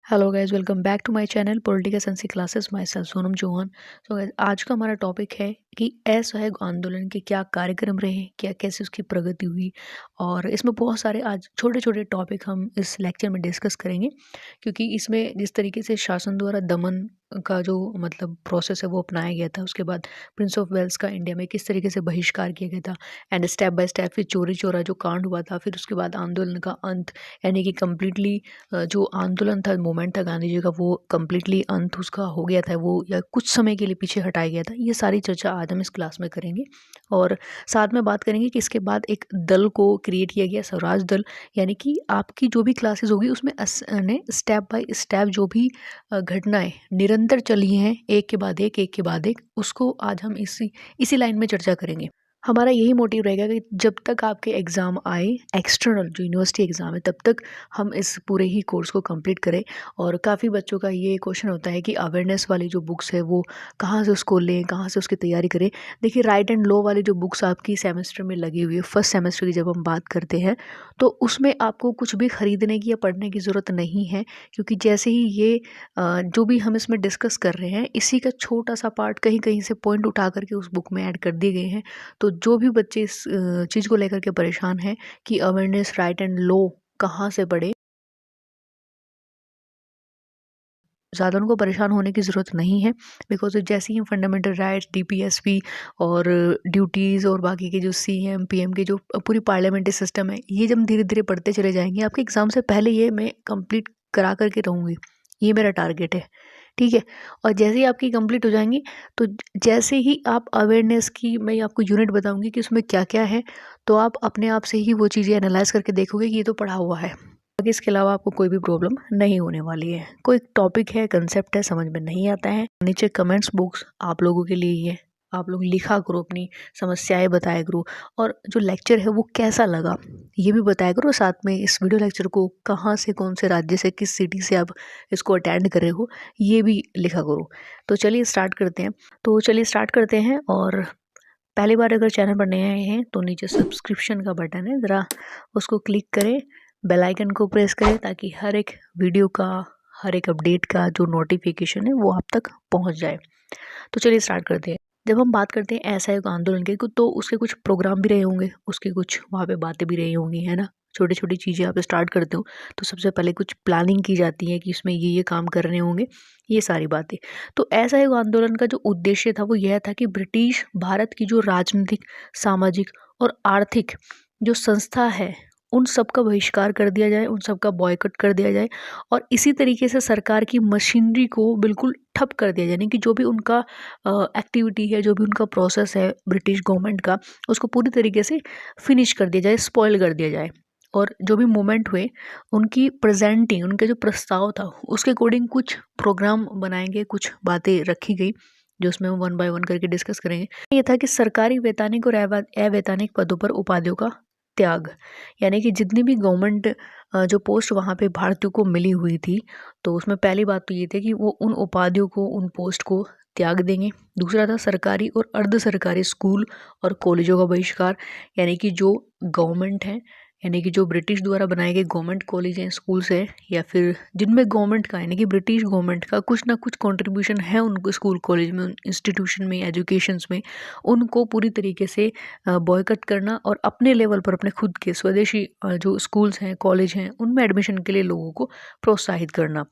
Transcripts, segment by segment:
Hello guys, welcome back to my channel political science classes. Myself Sonam Chauhan. So guys, आज का हमारा topic है कि असहयोग आंदोलन के क्या कार्यक्रम रहे, क्या कैसे उसकी प्रगति हुई। और इसमें बहुत सारे आज छोटे छोटे टॉपिक हम इस लेक्चर में डिस्कस करेंगे, क्योंकि इसमें जिस तरीके से शासन द्वारा दमन का जो मतलब प्रोसेस है वो अपनाया गया था, उसके बाद प्रिंस ऑफ वेल्स का इंडिया में किस तरीके से बहिष्कार किया गया था, एंड स्टेप बाय स्टेप फिर चोरी चोरा जो कांड हुआ था, फिर उसके बाद आंदोलन का अंत, यानी कि कम्प्लीटली जो आंदोलन था, मूवमेंट था गांधी जी का, वो कम्प्लीटली अंत उसका हो गया था वो, या कुछ समय के लिए पीछे हटाया गया था। ये सारी चर्चा आज हम इस क्लास में करेंगे। और साथ में बात करेंगे कि इसके बाद एक दल को क्रिएट किया गया, स्वराज दल, यानी कि आपकी जो भी क्लासेस होगी उसमें ने स्टेप बाय स्टेप जो भी घटनाएं निरंतर चली हैं, एक के बाद एक, उसको आज हम इसी लाइन में चर्चा करेंगे। हमारा यही मोटिव रहेगा कि जब तक आपके एग्ज़ाम आए, एक्सटर्नल जो यूनिवर्सिटी एग्ज़ाम है, तब तक हम इस पूरे ही कोर्स को कंप्लीट करें। और काफ़ी बच्चों का ये क्वेश्चन होता है कि अवेयरनेस वाली जो बुक्स है वो कहाँ से उसको लें, कहाँ से उसकी तैयारी करें। देखिए, राइट एंड लॉ वाली जो बुक्स आपकी सेमेस्टर में लगी हुई है, फर्स्ट सेमेस्टर की जब हम बात करते हैं, तो उसमें आपको कुछ भी खरीदने की या पढ़ने की ज़रूरत नहीं है, क्योंकि जैसे ही ये जो भी हम इसमें डिस्कस कर रहे हैं, इसी का छोटा सा पार्ट कहीं कहीं से पॉइंट उठा करके उस बुक में ऐड कर दिए गए हैं। तो जो भी बच्चे इस चीज़ को लेकर के परेशान हैं कि अवेयरनेस, राइट एंड लॉ कहाँ से पढ़े, ज़्यादा उनको परेशान होने की ज़रूरत नहीं है। बिकॉज जैसे ही फंडामेंटल राइट्स, डीपीएसपी और ड्यूटीज़ और बाकी के जो सीएम पीएम के जो पूरी पार्लियामेंट्री सिस्टम है, ये जब धीरे धीरे पढ़ते चले जाएंगे, आपके एग्ज़ाम से पहले ये मैं कंप्लीट करा करके रहूँगी। ये मेरा टारगेट है, ठीक है। और जैसे ही आपकी कंप्लीट हो जाएंगी, तो जैसे ही आप अवेयरनेस की मैं आपको यूनिट बताऊंगी कि उसमें क्या क्या है, तो आप अपने आप से ही वो चीज़ें एनालाइज करके देखोगे कि ये तो पढ़ा हुआ है। बाकी इसके अलावा आपको कोई भी प्रॉब्लम नहीं होने वाली है। कोई टॉपिक है, कंसेप्ट है, समझ में नहीं आता है, नीचे कमेंट्स बॉक्स आप लोगों के लिए ही है। आप लोग लिखा करो, अपनी समस्याएं बताया करो, और जो लेक्चर है वो कैसा लगा ये भी बताया करो। साथ में इस वीडियो लेक्चर को कहाँ से, कौन से राज्य से, किस सिटी से आप इसको अटेंड कर रहे हो, ये भी लिखा करो। तो चलिए स्टार्ट करते हैं। और पहली बार अगर चैनल पर नए आए हैं तो नीचे सब्सक्रिप्शन का बटन है, ज़रा उसको क्लिक करें, बेल आइकन को प्रेस करें, ताकि हर एक वीडियो का, हर एक अपडेट का जो नोटिफिकेशन है वो आप तक पहुंच जाए। तो चलिए स्टार्ट करते हैं। जब हम बात करते हैं असहयोग आंदोलन के, तो उसके कुछ प्रोग्राम भी रहे होंगे, उसके कुछ वहाँ पे बातें भी रही होंगी, है ना। छोटी छोटी चीज़ें आप स्टार्ट करते हो तो सबसे पहले कुछ प्लानिंग की जाती है कि इसमें ये काम करने होंगे, ये सारी बातें। तो असहयोग आंदोलन का जो उद्देश्य था वो यह था कि ब्रिटिश भारत की जो राजनीतिक, सामाजिक और आर्थिक जो संस्था है, उन सब का बहिष्कार कर दिया जाए, उन सब का बॉयकॉट कर दिया जाए, और इसी तरीके से सरकार की मशीनरी को बिल्कुल ठप कर दिया जाए। यानी कि जो भी उनका एक्टिविटी है, जो भी उनका प्रोसेस है ब्रिटिश गवर्नमेंट का, उसको पूरी तरीके से फिनिश कर दिया जाए, स्पॉइल कर दिया जाए। और जो भी मूवमेंट हुए, उनकी प्रेजेंटिंग, उनका जो प्रस्ताव था उसके अकॉर्डिंग कुछ प्रोग्राम बनाएंगे, कुछ बातें रखी गई जो उसमें हम वन बाय वन करके डिस्कस करेंगे। ये था कि सरकारी वैधानिक और अवैधानिक पदों पर उपाधियों का त्याग, यानी कि जितनी भी गवर्नमेंट जो पोस्ट वहाँ पे भारतीयों को मिली हुई थी, तो उसमें पहली बात तो ये थी कि वो उन उपाधियों को, उन पोस्ट को त्याग देंगे। दूसरा था सरकारी और अर्ध सरकारी स्कूल और कॉलेजों का बहिष्कार, यानी कि जो गवर्नमेंट है, यानी कि जो ब्रिटिश द्वारा बनाए गए गवर्नमेंट कॉलेज हैं, स्कूल्स हैं, या फिर जिनमें गवर्नमेंट का, यानी कि ब्रिटिश गवर्नमेंट का कुछ ना कुछ कंट्रीब्यूशन है उनको स्कूल कॉलेज में, इंस्टीट्यूशन में, एजुकेशंस में, उनको पूरी तरीके से बॉयकट करना, और अपने लेवल पर अपने खुद के स्वदेशी जो स्कूल्स हैं, कॉलेज हैं, उनमें एडमिशन के लिए लोगों को प्रोत्साहित करना।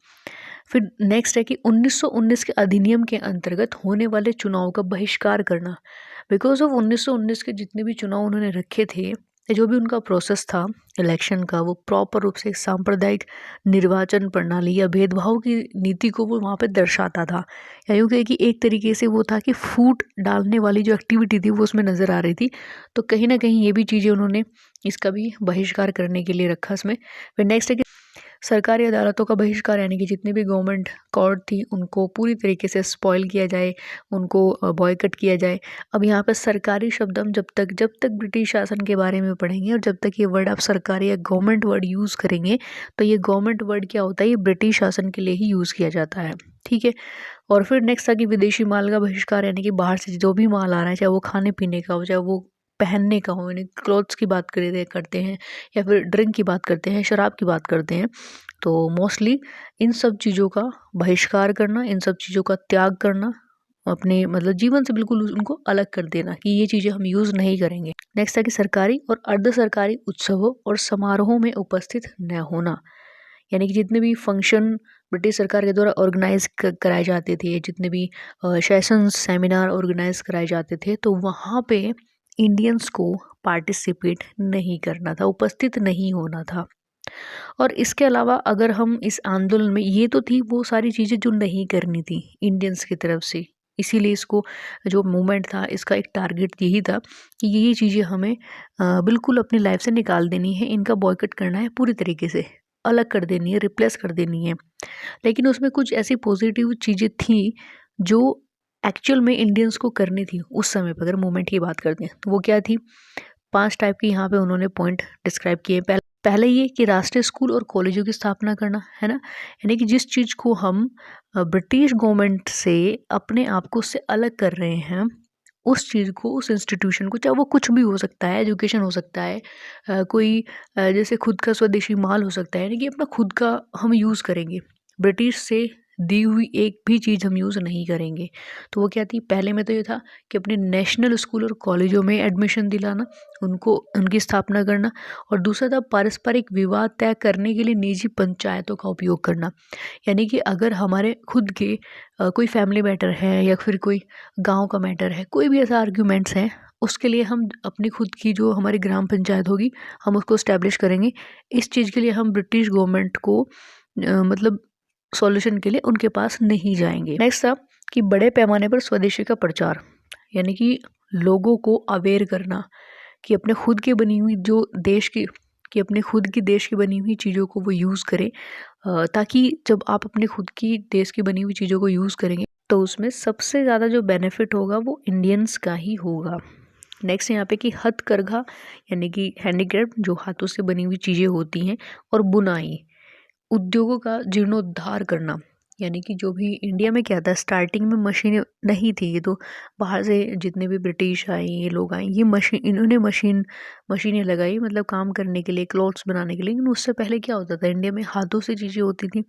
फिर नेक्स्ट है कि 1919 के अधिनियम के अंतर्गत होने वाले चुनाव का बहिष्कार करना। बिकॉज ऑफ 1919 के जितने भी चुनाव उन्होंने रखे थे, जो भी उनका प्रोसेस था इलेक्शन का, वो प्रॉपर रूप से एक सांप्रदायिक निर्वाचन प्रणाली या भेदभाव की नीति को वो वहाँ पे दर्शाता था। या यूँ कहे कि एक तरीके से वो था कि फूट डालने वाली जो एक्टिविटी थी वो उसमें नज़र आ रही थी। तो कहीं ना कहीं ये भी चीज़ें उन्होंने इसका भी बहिष्कार करने के लिए रखा इसमें। फिर नेक्स्ट है कि सरकारी अदालतों का बहिष्कार, यानी कि जितनी भी गवर्नमेंट कोर्ट थी उनको पूरी तरीके से स्पॉइल किया जाए, उनको बॉयकट किया जाए। अब यहाँ पर सरकारी शब्द हम जब तक ब्रिटिश शासन के बारे में पढ़ेंगे, और जब तक ये वर्ड आप सरकारी या गवर्नमेंट वर्ड यूज़ करेंगे, तो ये गवर्नमेंट वर्ड क्या होता है, ये ब्रिटिश शासन के लिए ही यूज़ किया जाता है, ठीक है। और फिर नेक्स्ट था कि विदेशी माल का बहिष्कार, यानी कि बाहर से जो भी माल आ रहा है, चाहे वो खाने पीने का हो, चाहे वो पहनने का हो, यानी क्लोथ्स की बात करते हैं, या फिर ड्रिंक की बात करते हैं, शराब की बात करते हैं, तो मोस्टली इन सब चीज़ों का बहिष्कार करना, इन सब चीज़ों का त्याग करना, अपने मतलब जीवन से बिल्कुल उनको अलग कर देना कि ये चीज़ें हम यूज़ नहीं करेंगे। नेक्स्ट है कि सरकारी और अर्ध सरकारी उत्सवों और समारोहों में उपस्थित न होना। यानी कि जितने भी फंक्शन ब्रिटिश सरकार के द्वारा ऑर्गेनाइज कराए जाते थे, जितने भी सेशंस सेमिनार ऑर्गेनाइज कराए जाते थे, तो वहाँ पे इंडियंस को पार्टिसिपेट नहीं करना था, उपस्थित नहीं होना था। और इसके अलावा अगर हम इस आंदोलन में, ये तो थी वो सारी चीज़ें जो नहीं करनी थी इंडियंस की तरफ से, इसीलिए इसको जो मूवमेंट था इसका एक टारगेट यही था कि ये चीज़ें हमें बिल्कुल अपनी लाइफ से निकाल देनी है, इनका बॉयकट करना है, पूरी तरीके से अलग कर देनी है, रिप्लेस कर देनी है। लेकिन उसमें कुछ ऐसी पॉजिटिव चीज़ें थी जो एक्चुअल में इंडियंस को करनी थी उस समय पर। अगर मूवमेंट की बात करते हैं तो वो क्या थी, 5 टाइप की यहाँ पे उन्होंने पॉइंट डिस्क्राइब किए। पहले ये कि राष्ट्रीय स्कूल और कॉलेजों की स्थापना करना, है ना, यानी कि जिस चीज़ को हम ब्रिटिश गवर्नमेंट से अपने आप को उससे अलग कर रहे हैं, उस चीज़ को, उस इंस्टीट्यूशन को, चाहे वो कुछ भी हो सकता है, एजुकेशन हो सकता है, कोई जैसे खुद का स्वदेशी माल हो सकता है, यानी कि अपना खुद का हम यूज़ करेंगे, ब्रिटिश से दी हुई एक भी चीज़ हम यूज़ नहीं करेंगे। तो वो क्या थी, पहले में तो ये था कि अपने नेशनल स्कूल और कॉलेजों में एडमिशन दिलाना, उनको उनकी स्थापना करना, और दूसरा था पारस्परिक विवाद तय करने के लिए निजी पंचायतों का उपयोग करना। यानी कि अगर हमारे खुद के कोई फैमिली मैटर है या फिर कोई गांव का मैटर है, कोई भी ऐसा आर्ग्यूमेंट्स है, उसके लिए हम अपनी खुद की जो हमारी ग्राम पंचायत होगी हम उसको इस्टेब्लिश करेंगे। इस चीज़ के लिए हम ब्रिटिश गवर्नमेंट को मतलब सॉल्यूशन के लिए उनके पास नहीं जाएंगे। नेक्स्ट था कि बड़े पैमाने पर स्वदेशी का प्रचार, यानी कि लोगों को अवेयर करना कि अपने खुद की बनी हुई जो देश की, कि अपने खुद की देश की बनी हुई चीज़ों को वो यूज़ करें, ताकि जब आप अपने खुद की देश की बनी हुई चीज़ों को यूज़ करेंगे तो उसमें सबसे ज़्यादा जो बेनिफिट होगा वो इंडियंस का ही होगा। नेक्स्ट यहाँ पे कि हथकरघा, यानी कि हैंडीक्राफ्ट, जो हाथों से बनी हुई चीज़ें होती हैं, और बुनाई उद्योगों का जीर्णोद्धार करना। यानी कि जो भी इंडिया में क्या था, स्टार्टिंग में मशीनें नहीं थी, ये तो बाहर से जितने भी ब्रिटिश आए, ये लोग आए, ये इन्होंने मशीनें लगाई, मतलब काम करने के लिए, क्लॉथ्स बनाने के लिए। लेकिन उससे पहले क्या होता था, इंडिया में हाथों से चीज़ें होती थी,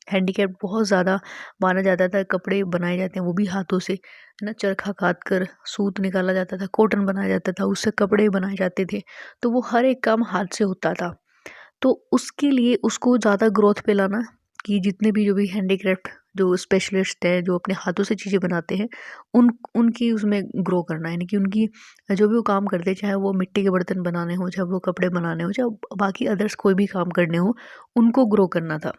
हैंडीक्राफ्ट बहुत ज़्यादा माना जाता था, कपड़े बनाए जाते हैं वो भी हाथों से, है ना, चरखा काट कर सूत निकाला जाता था, कॉटन बनाया जाता था, उससे कपड़े बनाए जाते थे। तो वो हर एक काम हाथ से होता था। तो उसके लिए उसको ज़्यादा ग्रोथ पे लाना, कि जितने भी जो भी हैंडीक्राफ्ट जो स्पेशलिस्ट हैं, जो अपने हाथों से चीज़ें बनाते हैं, उनकी उसमें ग्रो करना, यानी कि उनकी जो भी वो काम करते हैं, चाहे वो मिट्टी के बर्तन बनाने हो, चाहे वो कपड़े बनाने हो, चाहे बाकी अदर्स कोई भी काम करने हो, उनको ग्रो करना था।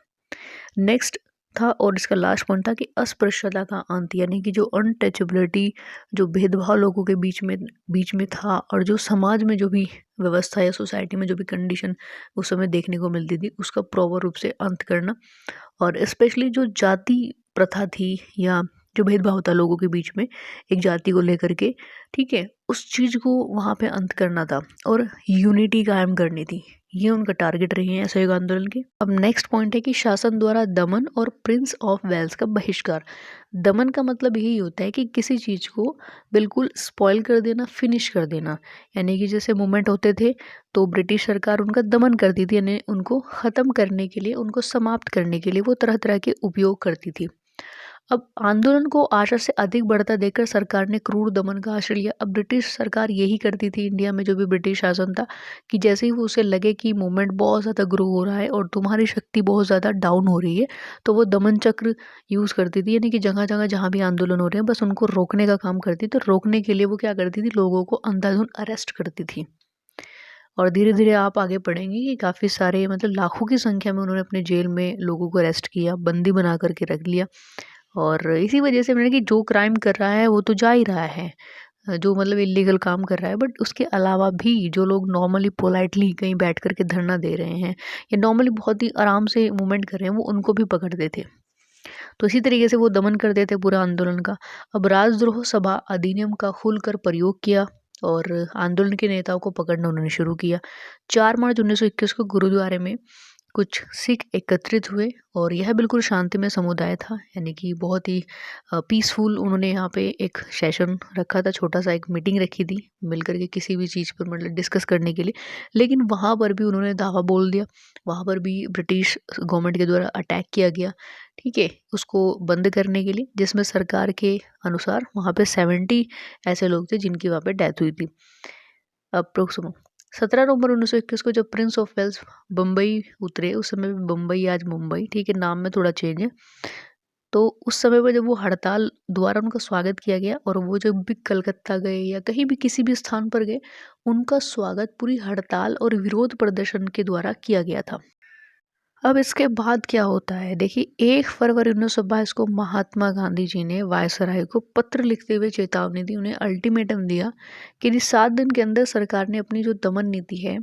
नेक्स्ट था, और इसका लास्ट पॉइंट था कि अस्पृश्यता का अंत, यानी कि जो अनटचेबिलिटी, जो भेदभाव लोगों के बीच में था, और जो समाज में जो भी व्यवस्था या सोसाइटी में जो भी कंडीशन उस समय देखने को मिलती थी, उसका प्रॉपर रूप से अंत करना। और स्पेशली जो जाति प्रथा थी, या जो भेदभाव था लोगों के बीच में एक जाति को लेकर के, ठीक है, उस चीज़ को वहाँ पे अंत करना था और यूनिटी कायम करनी थी। ये उनका टारगेट रही है असहयोग आंदोलन के। अब नेक्स्ट पॉइंट है कि शासन द्वारा दमन और प्रिंस ऑफ वेल्स का बहिष्कार। दमन का मतलब यही होता है कि किसी चीज़ को बिल्कुल स्पॉइल कर देना, फिनिश कर देना। यानी कि जैसे मूवमेंट होते थे तो ब्रिटिश सरकार उनका दमन करती थी, यानी उनको ख़त्म करने के लिए, उनको समाप्त करने के लिए वो तरह तरह के उपयोग करती थी। अब आंदोलन को आशा से अधिक बढ़ता देखकर सरकार ने क्रूर दमन का आश्रय लिया। अब ब्रिटिश सरकार यही करती थी इंडिया में, जो भी ब्रिटिश शासन था, कि जैसे ही वो उसे लगे कि मूवमेंट बहुत ज़्यादा ग्रो हो रहा है और तुम्हारी शक्ति बहुत ज़्यादा डाउन हो रही है, तो वो दमन चक्र यूज़ करती थी। यानी कि जगह जगह जहाँ भी आंदोलन हो रहे हैं, बस उनको रोकने का काम करती। तो रोकने के लिए वो क्या करती थी, लोगों को अंधाधुंध अरेस्ट करती थी। और धीरे धीरे आप आगे पढ़ेंगे कि काफ़ी सारे, मतलब लाखों की संख्या में उन्होंने अपने जेल में लोगों को अरेस्ट किया, बंदी बना करके रख लिया। और इसी वजह से मैंने कि जो क्राइम कर रहा है वो तो जा ही रहा है, जो मतलब इलीगल काम कर रहा है, बट उसके अलावा भी जो लोग नॉर्मली पोलाइटली कहीं बैठ करके धरना दे रहे हैं या नॉर्मली बहुत ही आराम से मूवमेंट कर रहे हैं, वो उनको भी पकड़ते थे। तो इसी तरीके से वो दमन करते थे पूरा आंदोलन का। अब राजद्रोह सभा अधिनियम का खुलकर प्रयोग किया और आंदोलन के नेताओं को पकड़ना उन्होंने शुरू किया। 4 मार्च 1921 को गुरुद्वारे में कुछ सिख एकत्रित हुए और यह बिल्कुल शांतिमय समुदाय था, यानी कि बहुत ही पीसफुल। उन्होंने यहाँ पे एक सेशन रखा था, छोटा सा एक मीटिंग रखी थी मिलकर के किसी भी चीज़ पर मतलब डिस्कस करने के लिए। लेकिन वहाँ पर भी उन्होंने दावा बोल दिया, वहाँ पर भी ब्रिटिश गवर्नमेंट के द्वारा अटैक किया गया, ठीक है, उसको बंद करने के लिए, जिसमें सरकार के अनुसार वहाँ पे 70 ऐसे लोग थे जिनकी वहाँ पे डेथ हुई थी अप्रोक्सीमेट। 17 नवंबर 1921 को जब प्रिंस ऑफ वेल्स बम्बई उतरे, उस समय भी बम्बई आज मुंबई, ठीक है, नाम में थोड़ा चेंज है। तो उस समय पर जब वो हड़ताल द्वारा उनका स्वागत किया गया और वो जब भी कलकत्ता गए या कहीं भी किसी भी स्थान पर गए, उनका स्वागत पूरी हड़ताल और विरोध प्रदर्शन के द्वारा किया गया था। अब इसके बाद क्या होता है, देखिए 1 फरवरी 1922 को महात्मा गांधी जी ने वायसराय को पत्र लिखते हुए चेतावनी दी, उन्हें अल्टीमेटम दिया कि यदि 7 दिन के अंदर सरकार ने अपनी जो दमन नीति है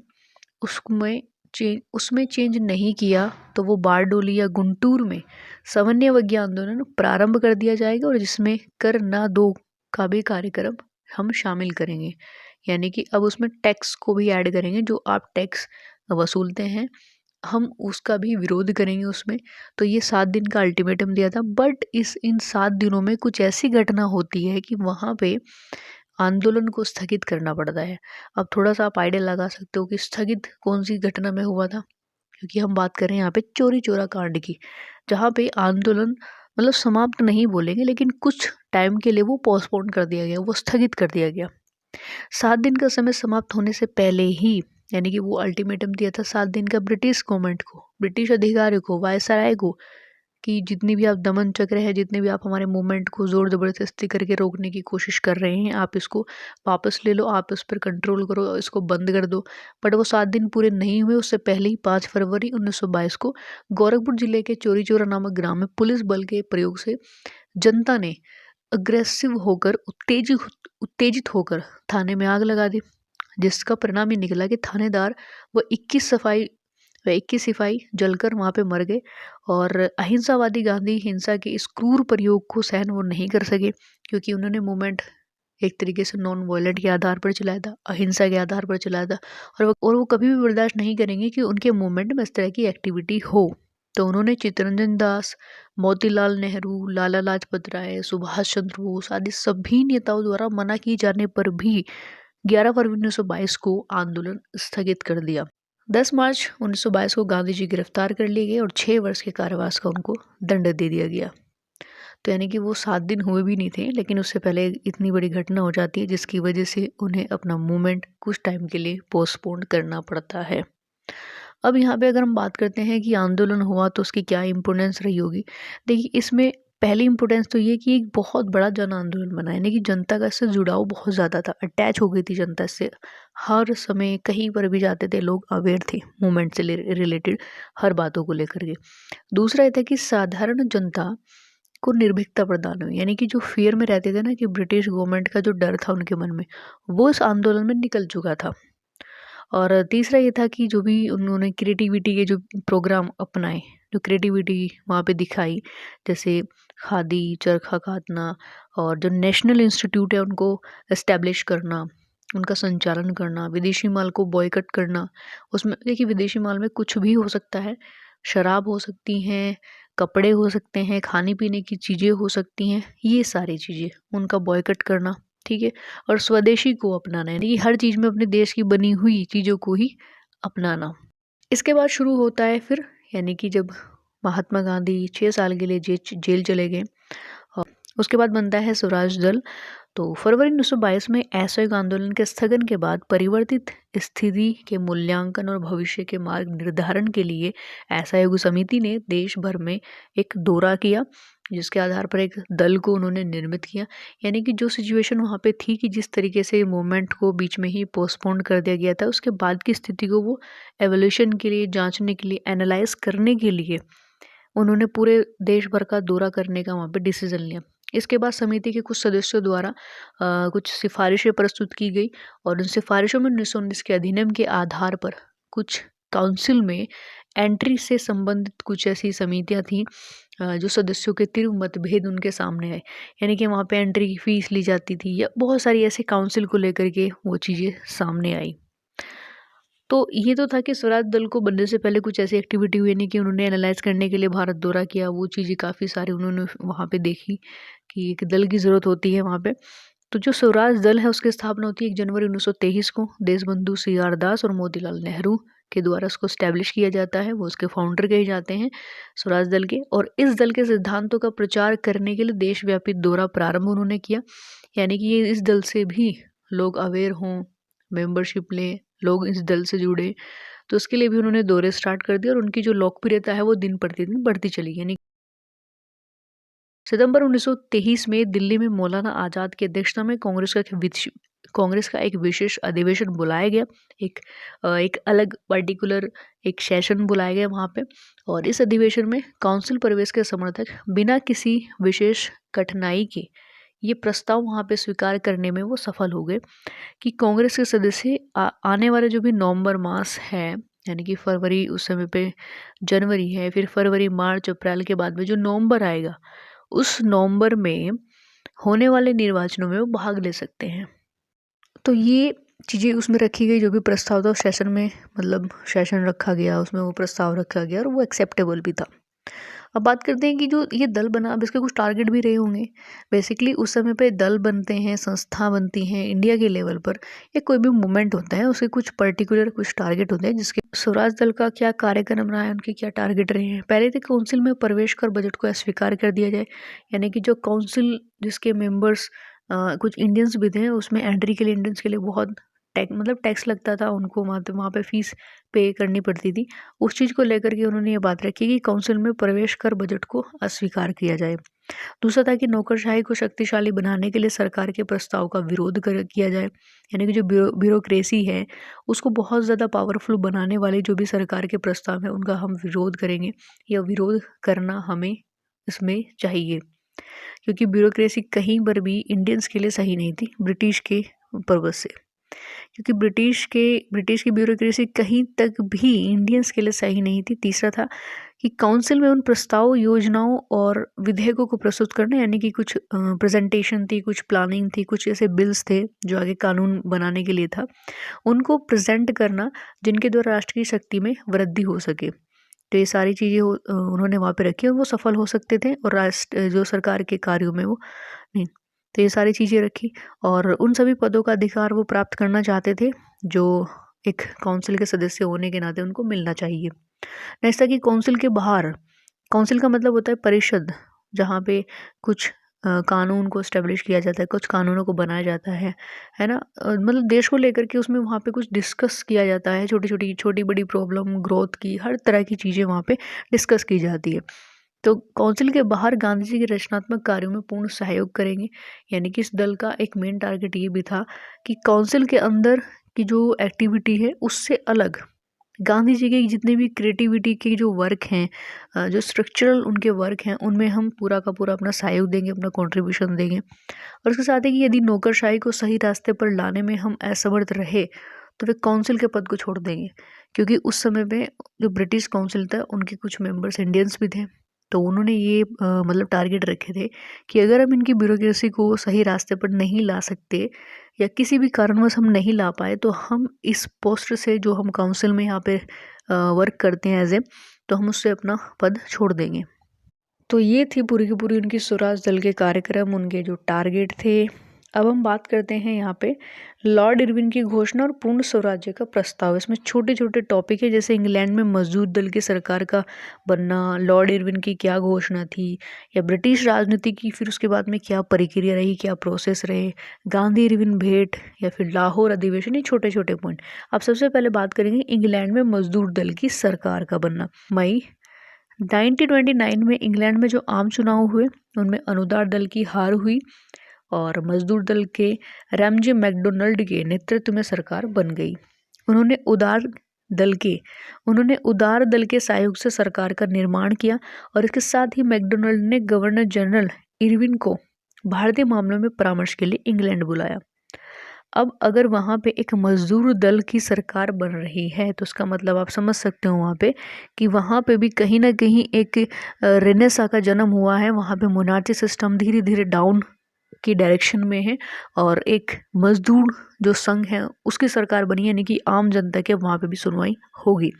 उसमें चेंज नहीं किया तो वो बारडोली या गुंटूर में समन्वय आंदोलन प्रारंभ कर दिया जाएगा और जिसमें कर ना दो का भी कार्यक्रम हम शामिल करेंगे। यानी कि अब उसमें टैक्स को भी ऐड करेंगे, जो आप टैक्स वसूलते हैं हम उसका भी विरोध करेंगे उसमें। तो ये 7 दिन का अल्टीमेटम दिया था, बट इन 7 दिनों में कुछ ऐसी घटना होती है कि वहाँ पे आंदोलन को स्थगित करना पड़ता है। अब थोड़ा सा आप आइडिया लगा सकते हो कि स्थगित कौन सी घटना में हुआ था, क्योंकि हम बात कर रहे हैं यहाँ पे चोरी चोरा कांड की, जहाँ पे आंदोलन मतलब समाप्त नहीं बोलेंगे लेकिन कुछ टाइम के लिए वो पोस्टपोन कर दिया गया, वो स्थगित कर दिया गया। 7 दिन का समय समाप्त होने से पहले ही, यानी कि वो अल्टीमेटम दिया था 7 दिन का ब्रिटिश गवर्नमेंट को, ब्रिटिश अधिकारियों को, वायसराय को, कि जितनी भी आप दमन चक्र है, जितने भी आप हमारे मूवमेंट को जोर जबरदस्ती करके रोकने की कोशिश कर रहे हैं, आप इसको वापस ले लो, आप इस पर कंट्रोल करो, इसको बंद कर दो। बट वो 7 दिन पूरे नहीं हुए, उससे पहले ही 5 फरवरी 1922 को गोरखपुर जिले के चोरी चोरा नामक ग्राम में पुलिस बल के प्रयोग से जनता ने अग्रेसिव होकर उत्तेजित होकर थाने में आग लगा दी, जिसका परिणाम ये निकला कि थानेदार व 21 सिपाही जलकर वहाँ पे मर गए। और अहिंसावादी गांधी हिंसा के इस क्रूर प्रयोग को सहन वो नहीं कर सके, क्योंकि उन्होंने मूवमेंट एक तरीके से नॉन वायलेंट के आधार पर चलाया था, अहिंसा के आधार पर चलाया था, और वो कभी भी बर्दाश्त नहीं करेंगे कि उनके मूवमेंट में इस तरह की एक्टिविटी हो। तो उन्होंने चित्तरंजन दास, मोतीलाल नेहरू, लाला लाजपत राय, सुभाष चंद्र बोस आदि सभी नेताओं द्वारा मना किए जाने पर भी 11 फरवरी 1922 को आंदोलन स्थगित कर दिया। 10 मार्च 1922 को गांधी जी गिरफ्तार कर लिए गए और 6 वर्ष के कारावास का उनको दंड दे दिया गया। तो यानी कि वो 7 दिन हुए भी नहीं थे, लेकिन उससे पहले इतनी बड़ी घटना हो जाती है जिसकी वजह से उन्हें अपना मूवमेंट कुछ टाइम के लिए पोस्टपोन करना पड़ता है। अब यहाँ पे अगर हम बात करते हैं कि आंदोलन हुआ तो उसकी क्या इम्पोर्टेंस रही होगी, देखिए इसमें पहली इम्पोर्टेंस तो ये कि एक बहुत बड़ा जन आंदोलन बना, यानी कि जनता का इससे जुड़ाव बहुत ज़्यादा था, अटैच हो गई थी जनता से। हर समय कहीं पर भी जाते थे लोग अवेयर थे मूवमेंट से रिलेटेड हर बातों को लेकर के। दूसरा ये था कि साधारण जनता को निर्भीकता प्रदान हुई, यानी कि जो फियर में रहते थे ना कि ब्रिटिश गवर्नमेंट का जो डर था उनके मन में, वो इस आंदोलन में निकल चुका था। और तीसरा ये था कि जो भी उन्होंने क्रिएटिविटी के जो प्रोग्राम अपनाए, जो क्रिएटिविटी वहाँ पे दिखाई, जैसे खादी, चरखा कातना, और जो नेशनल इंस्टीट्यूट है उनको इस्टेब्लिश करना, उनका संचालन करना, विदेशी माल को बॉयकट करना। उसमें देखिए विदेशी माल में कुछ भी हो सकता है, शराब हो सकती हैं, कपड़े हो सकते हैं, खाने पीने की चीज़ें हो सकती हैं, ये सारी चीज़ें उनका बॉयकट करना, ठीक है। और स्वदेशी को अपनाना, यानी कि हर चीज़ में अपने देश की बनी हुई चीज़ों को ही अपनाना। इसके बाद शुरू होता है फिर, यानी कि जब महात्मा गांधी 6 साल के लिए जेल चले गए, और उसके बाद बनता है स्वराज दल। तो फरवरी 1922 में असहयोग आंदोलन के स्थगन के बाद परिवर्तित स्थिति के मूल्यांकन और भविष्य के मार्ग निर्धारण के लिए असहयोग समिति ने देश भर में एक दौरा किया, जिसके आधार पर एक दल को उन्होंने निर्मित किया। यानी कि जो सिचुएशन वहाँ पे थी कि जिस तरीके से मूवमेंट को बीच में ही पोस्टपोन कर दिया गया था, उसके बाद की स्थिति को वो एवोल्यूशन के लिए, जांचने के लिए, एनालाइज करने के लिए उन्होंने पूरे देश भर का दौरा करने का वहाँ पे डिसीजन लिया। इसके बाद समिति के कुछ सदस्यों द्वारा कुछ सिफारिशें प्रस्तुत की गई, और उन सिफारिशों में 1919 के अधिनियम के आधार पर कुछ काउंसिल में एंट्री से संबंधित कुछ ऐसी समितियां थीं जो सदस्यों के तीव्र मतभेद उनके सामने आए, यानी कि वहाँ पे एंट्री की फीस ली जाती थी, या बहुत सारी ऐसे काउंसिल को लेकर के वो चीज़ें सामने आई। तो ये तो था कि स्वराज दल को बनने से पहले कुछ ऐसी एक्टिविटी हुई नहीं कि उन्होंने एनालाइज करने के लिए भारत दौरा किया, वो चीज़ें काफ़ी सारी उन्होंने वहाँ पे देखी कि एक दल की ज़रूरत होती है वहाँ पे। तो जो स्वराज दल है उसकी स्थापना होती है 1 जनवरी 1923 को देशबंधु सी.आर. दास और मोतीलाल नेहरू के द्वारा उसको स्टैब्लिश किया जाता है। वो उसके फाउंडर कहे जाते हैं स्वराज दल के। और इस दल के सिद्धांतों का प्रचार करने के लिए देशव्यापी दौरा प्रारंभ उन्होंने किया, यानी कि ये इस दल से भी लोग अवेयर हों, मेंबरशिप लें, लोग इस दल से जुड़े, तो उसके लिए भी उन्होंने दौरे स्टार्ट कर दिए और उनकी जो लोकप्रियता है वो दिन प्रतिदिन बढ़ती चली गई। यानी सितंबर 1923 में दिल्ली में मौलाना आज़ाद की अध्यक्षता में कांग्रेस का एक विशेष अधिवेशन बुलाया गया। एक अलग पर्टिकुलर एक सेशन बुलाया गया वहाँ पे। और इस अधिवेशन में काउंसिल प्रवेश के समर्थक बिना किसी विशेष कठिनाई के ये प्रस्ताव वहाँ पे स्वीकार करने में वो सफल हो गए कि कांग्रेस के सदस्य आने वाले जो भी नवंबर मास है, यानी कि फरवरी उस समय पे जनवरी है, फिर फरवरी मार्च अप्रैल के बाद में जो नवंबर आएगा, उस नवंबर में होने वाले निर्वाचनों में वो भाग ले सकते हैं। तो ये चीज़ें उसमें रखी गई, जो भी प्रस्ताव था सेशन में, मतलब सेशन रखा गया, उसमें वो प्रस्ताव रखा गया और वो एक्सेप्टेबल भी था। अब बात करते हैं कि जो ये दल बना, अब इसके कुछ टारगेट भी रहे होंगे। बेसिकली उस समय पे दल बनते हैं, संस्था बनती हैं इंडिया के लेवल पर, या कोई भी मूवमेंट होता है उसके कुछ पर्टिकुलर कुछ टारगेट होते हैं। जिसके स्वराज दल का क्या कार्यक्रम रहा है, उनके क्या टारगेट रहे हैं। पहले तो काउंसिल में प्रवेश कर बजट को अस्वीकार कर दिया जाए, यानी कि जो काउंसिल जिसके मेंबर्स कुछ इंडियंस भी थे, उसमें एंट्री के लिए इंडियंस के लिए बहुत टैक्स लगता था उनको, वहाँ पे फीस पे करनी पड़ती थी। उस चीज़ को लेकर के उन्होंने ये बात रखी कि काउंसिल में प्रवेश कर बजट को अस्वीकार किया जाए। दूसरा था कि नौकरशाही को शक्तिशाली बनाने के लिए सरकार के प्रस्ताव का विरोध किया जाए, यानी कि जो ब्यूरोक्रेसी है उसको बहुत ज़्यादा पावरफुल बनाने वाले जो भी सरकार के प्रस्ताव है उनका हम विरोध करेंगे, या विरोध करना हमें इसमें चाहिए। क्योंकि ब्यूरोक्रेसी कहीं पर भी इंडियंस के लिए सही नहीं थी ब्रिटिश के पर्पज से, क्योंकि ब्रिटिश की ब्यूरोक्रेसी कहीं तक भी इंडियंस के लिए सही नहीं थी। तीसरा था कि काउंसिल में उन प्रस्ताव, योजनाओं और विधेयकों को प्रस्तुत करना, यानी कि कुछ प्रेजेंटेशन थी, कुछ प्लानिंग थी, कुछ ऐसे बिल्स थे जो आगे कानून बनाने के लिए था, उनको प्रेजेंट करना जिनके द्वारा राष्ट्र की शक्ति में वृद्धि हो सके। तो ये सारी चीज़ें उन्होंने वहाँ पे रखी और वो सफल हो सकते थे, और राष्ट्र जो सरकार के कार्यों में वो नहीं। तो ये सारी चीज़ें रखी, और उन सभी पदों का अधिकार वो प्राप्त करना चाहते थे जो एक काउंसिल के सदस्य होने के नाते उनको मिलना चाहिए। नेक्स्ट था कि काउंसिल के बाहर, काउंसिल का मतलब होता है परिषद, जहाँ पे कुछ कानून को स्टेब्लिश किया जाता है, कुछ कानूनों को बनाया जाता है ना। मतलब देश को लेकर के उसमें वहाँ पे कुछ डिस्कस किया जाता है, छोटी बड़ी प्रॉब्लम, ग्रोथ की, हर तरह की चीज़ें वहाँ पे डिस्कस की जाती है। तो काउंसिल के बाहर गांधी जी के रचनात्मक कार्यों में पूर्ण सहयोग करेंगे, यानी कि इस दल का एक मेन टारगेट ये भी था कि काउंसिल के अंदर की जो एक्टिविटी है उससे अलग गांधी जी के जितने भी क्रिएटिविटी के जो वर्क हैं, जो स्ट्रक्चरल उनके वर्क हैं, उनमें हम पूरा का पूरा अपना सहयोग देंगे, अपना कंट्रीब्यूशन देंगे। और उसके साथ ही कि यदि नौकरशाही को सही रास्ते पर लाने में हम असमर्थ रहे तो वे काउंसिल के पद को छोड़ देंगे, क्योंकि उस समय पे जो ब्रिटिश काउंसिल था उनके कुछ मेंबर्स इंडियंस भी थे। तो उन्होंने ये मतलब टारगेट रखे थे कि अगर हम इनकी ब्यूरोक्रेसी को सही रास्ते पर नहीं ला सकते, या किसी भी कारणवश हम नहीं ला पाए, तो हम इस पोस्ट से, जो हम काउंसिल में यहाँ पे वर्क करते हैं तो हम उससे अपना पद छोड़ देंगे। तो ये थी पूरी की पूरी उनकी स्वराज दल के कार्यक्रम, उनके जो टारगेट थे। अब हम बात करते हैं यहाँ पे लॉर्ड इरविन की घोषणा और पूर्ण स्वराज्य का प्रस्ताव। इसमें छोटे छोटे टॉपिक है, जैसे इंग्लैंड में मजदूर दल की सरकार का बनना, लॉर्ड इरविन की क्या घोषणा थी, या ब्रिटिश राजनीति की फिर उसके बाद में क्या प्रक्रिया रही, क्या प्रोसेस रहे, गांधी इरविन भेंट, या फिर लाहौर अधिवेशन। ये छोटे छोटे पॉइंट। अब सबसे पहले बात करेंगे इंग्लैंड में मजदूर दल की सरकार का बनना। मई 1929 में इंग्लैंड में जो आम चुनाव हुए उनमें अनुदार दल की हार हुई और मजदूर दल के रैमजे मैकडोनल्ड के नेतृत्व में सरकार बन गई। उन्होंने उदार दल के सहयोग से सरकार का निर्माण किया, और इसके साथ ही मैकडोनल्ड ने गवर्नर जनरल इरविन को भारतीय मामलों में परामर्श के लिए इंग्लैंड बुलाया। अब अगर वहाँ पे एक मजदूर दल की सरकार बन रही है तो उसका मतलब आप समझ सकते हो वहाँ पे कि वहाँ पे भी कहीं ना कहीं एक रेनेसा का जन्म हुआ है। वहाँ पे मोनार्ची सिस्टम धीरे धीरे डाउन की डायरेक्शन में है और एक मजदूर जो संघ है उसकी सरकार बनी, यानी कि आम जनता के वहाँ पे भी सुनवाई होगी।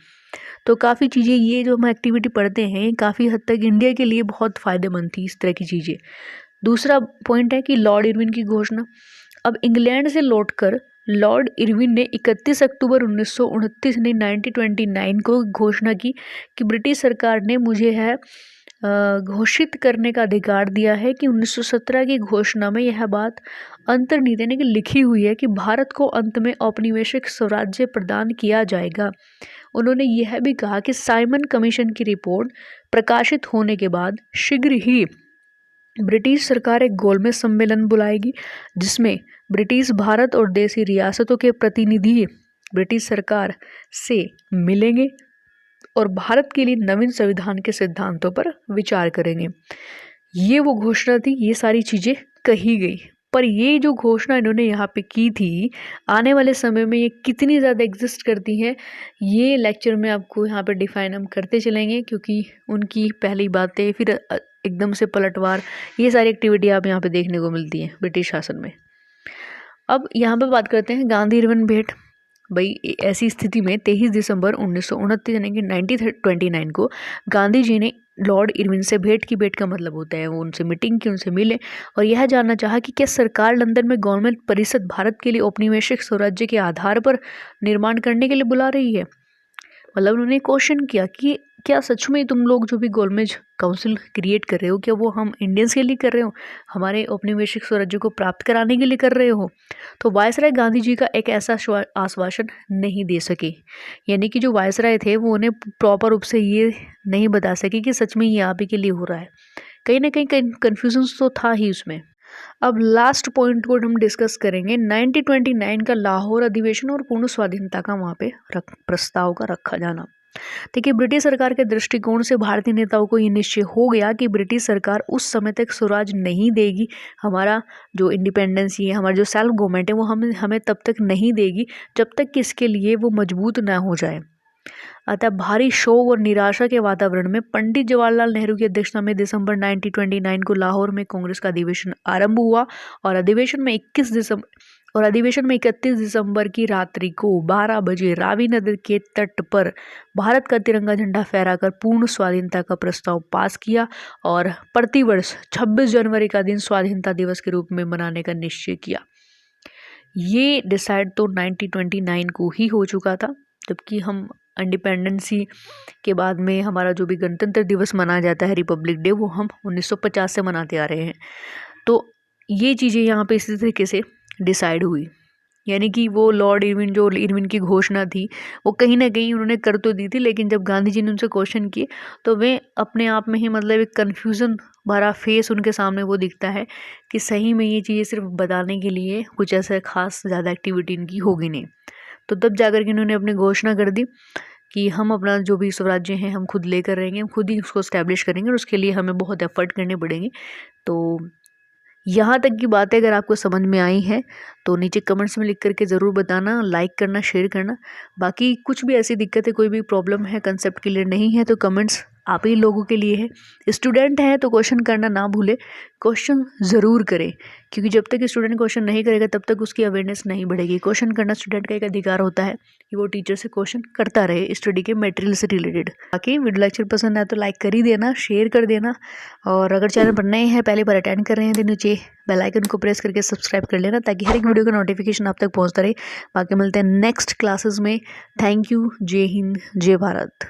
तो काफ़ी चीज़ें ये जो हम एक्टिविटी पढ़ते हैं काफ़ी हद तक इंडिया के लिए बहुत फ़ायदेमंद थी इस तरह की चीज़ें। दूसरा पॉइंट है कि लॉर्ड इरविन की घोषणा। अब इंग्लैंड से लौटकर लॉर्ड इरविन ने 31 अक्टूबर 1929 ने 1929 को घोषणा की कि ब्रिटिश सरकार ने मुझे है घोषित करने का अधिकार दिया है कि 1917 की घोषणा में यह बात अंतर्निहित यानी कि लिखी हुई है कि भारत को अंत में औपनिवेशिक स्वराज्य प्रदान किया जाएगा। उन्होंने यह भी कहा कि साइमन कमीशन की रिपोर्ट प्रकाशित होने के बाद शीघ्र ही ब्रिटिश सरकार एक गोलमेज सम्मेलन बुलाएगी जिसमें ब्रिटिश भारत और देशी रियासतों के प्रतिनिधि ब्रिटिश सरकार से मिलेंगे और भारत के लिए नवीन संविधान के सिद्धांतों पर विचार करेंगे। ये वो घोषणा थी, ये सारी चीज़ें कही गई। पर ये जो घोषणा इन्होंने यहाँ पे की थी, आने वाले समय में ये कितनी ज़्यादा एग्जिस्ट करती हैं, ये लेक्चर में आपको यहाँ पे डिफाइन हम करते चलेंगे, क्योंकि उनकी पहली बातें फिर एकदम से पलटवार, ये सारी एक्टिविटी आप यहाँ पे देखने को मिलती है ब्रिटिश शासन में। अब यहाँ पे बात करते हैं गांधी इरविन भेंट। भाई ऐसी स्थिति में 23 दिसंबर 1929 यानी कि 1929 को गांधी जी ने लॉर्ड इरविन से भेंट की। भेंट का मतलब होता है वो उनसे मीटिंग की, उनसे मिले और यह जानना चाहा कि क्या सरकार लंदन में गवर्नमेंट परिषद भारत के लिए औपनिवेशिक स्वराज्य के आधार पर निर्माण करने के लिए बुला रही है। मतलब उन्होंने क्वेश्चन किया कि क्या सच में तुम लोग जो भी गोलमेज काउंसिल क्रिएट कर रहे हो, क्या वो हम इंडियंस के लिए कर रहे हो, हमारे औपनिवेशिक स्वराज्य को प्राप्त कराने के लिए कर रहे हो। तो वायसराय गांधी जी का एक ऐसा आश्वासन नहीं दे सके, यानी कि जो वायसराय थे वो उन्हें प्रॉपर रूप से ये नहीं बता सके कि सच में ये आप ही के लिए हो रहा है। कहीं ना कहीं कन्फ्यूजन तो था ही उसमें। अब लास्ट पॉइंट को हम डिस्कस करेंगे 1929 का लाहौर अधिवेशन और पूर्ण स्वाधीनता का वहाँ पे प्रस्ताव का रखा जाना। देखिए ब्रिटिश सरकार के दृष्टिकोण से भारतीय नेताओं को ये निश्चय हो गया कि ब्रिटिश सरकार उस समय तक स्वराज नहीं देगी, हमारा जो इंडिपेंडेंस है, हमारा जो सेल्फ गवर्नमेंट है वो हमें तब तक नहीं देगी जब तक कि इसके लिए वो मजबूत ना हो जाए। अतः भारी शोक और निराशा के वातावरण में पंडित जवाहरलाल नेहरू की अध्यक्षता में दिसंबर 1929 को लाहौर में कांग्रेस का अधिवेशन आरंभ हुआ और अधिवेशन में 31 दिसंबर की रात्रि को 12 बजे रावी नदी के तट पर भारत का तिरंगा झंडा फहराकर पूर्ण स्वाधीनता का प्रस्ताव पास किया और प्रतिवर्ष 26 जनवरी का दिन स्वाधीनता दिवस के रूप में मनाने का निश्चय किया। ये डिसाइड तो 1929 को ही हो चुका था, जबकि हम इंडिपेंडेंसी के बाद में हमारा जो भी गणतंत्र दिवस मनाया जाता है, रिपब्लिक डे, वो हम 1950 से मनाते आ रहे हैं। तो ये चीज़ें यहाँ पे इसी तरीके से डिसाइड हुई, यानी कि वो लॉर्ड इरविन जो इरविन की घोषणा थी वो कहीं ना कहीं उन्होंने कर तो दी थी, लेकिन जब गांधी जी ने उनसे क्वेश्चन किए तो वे अपने आप में ही मतलब एक कन्फ्यूज़न भरा फेस उनके सामने वो दिखता है कि सही में ये चीज़ें सिर्फ बताने के लिए कुछ ऐसा खास ज़्यादा एक्टिविटी इनकी होगी नहीं। तो तब जाकर के इन्होंने अपनी घोषणा कर दी कि हम अपना जो भी स्वराज्य है हम खुद लेकर रहेंगे, हम खुद ही उसको स्टैब्लिश करेंगे और उसके लिए हमें बहुत एफर्ट करने पड़ेंगे। तो यहाँ तक की बातें अगर आपको समझ में आई हैं तो नीचे कमेंट्स में लिख करके ज़रूर बताना, लाइक करना, शेयर करना। बाकी कुछ भी ऐसी दिक्कत है, कोई भी प्रॉब्लम है, कंसेप्ट क्लियर नहीं है तो कमेंट्स आप ही लोगों के लिए है। स्टूडेंट हैं तो क्वेश्चन करना ना भूले, क्वेश्चन ज़रूर करें, क्योंकि जब तक स्टूडेंट क्वेश्चन नहीं करेगा तब तक उसकी अवेयरनेस नहीं बढ़ेगी। क्वेश्चन करना स्टूडेंट का एक अधिकार होता है कि वो टीचर से क्वेश्चन करता रहे स्टडी के मटेरियल से रिलेटेड। बाकी वीडियो लेक्चर पसंद आए तो लाइक कर ही देना, शेयर कर देना, और अगर चैनल पर नए हैं, पहली बार अटेंड कर रहे हैं तो नीचे बेल आइकन को प्रेस करके सब्सक्राइब कर लेना ताकि हर एक वीडियो का नोटिफिकेशन आप तक पहुंचता रहे। बाकी मिलते हैं नेक्स्ट क्लासेस में। Thank you. जय हिंद, जय भारत।